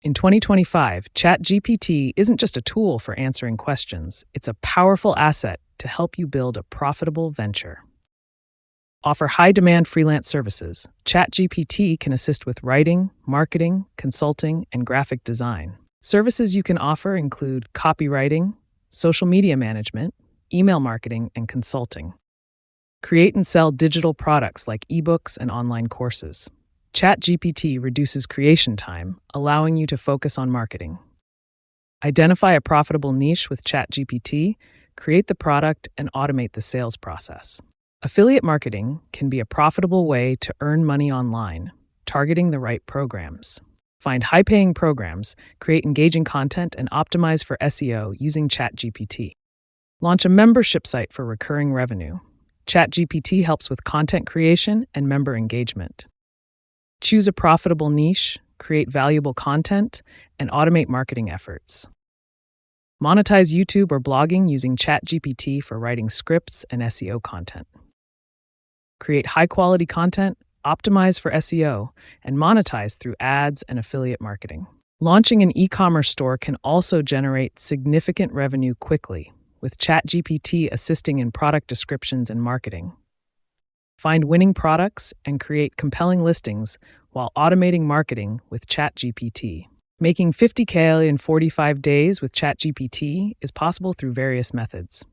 In 2025, ChatGPT isn't just a tool for answering questions, it's a powerful asset to help you build a profitable venture. Offer high demand freelance services. ChatGPT can assist with writing, marketing, consulting, and graphic design. Services you can offer include copywriting, social media management, email marketing, and consulting. Create and sell digital products like ebooks and online courses. ChatGPT reduces creation time, allowing you to focus on marketing. Identify a profitable niche with ChatGPT, create the product, and automate the sales process. Affiliate marketing can be a profitable way to earn money online, targeting the right programs. Find high-paying programs, create engaging content, and optimize for SEO using ChatGPT. Launch a membership site for recurring revenue. ChatGPT helps with content creation and member engagement. Choose a profitable niche, create valuable content, and automate marketing efforts. Monetize YouTube or blogging using ChatGPT for writing scripts and SEO content. Create high-quality content, optimize for SEO, and monetize through ads and affiliate marketing. Launching an e-commerce store can also generate significant revenue quickly, with ChatGPT assisting in product descriptions and marketing. Find winning products and create compelling listings while automating marketing with ChatGPT. Making $50K in 45 days with ChatGPT is possible through various methods.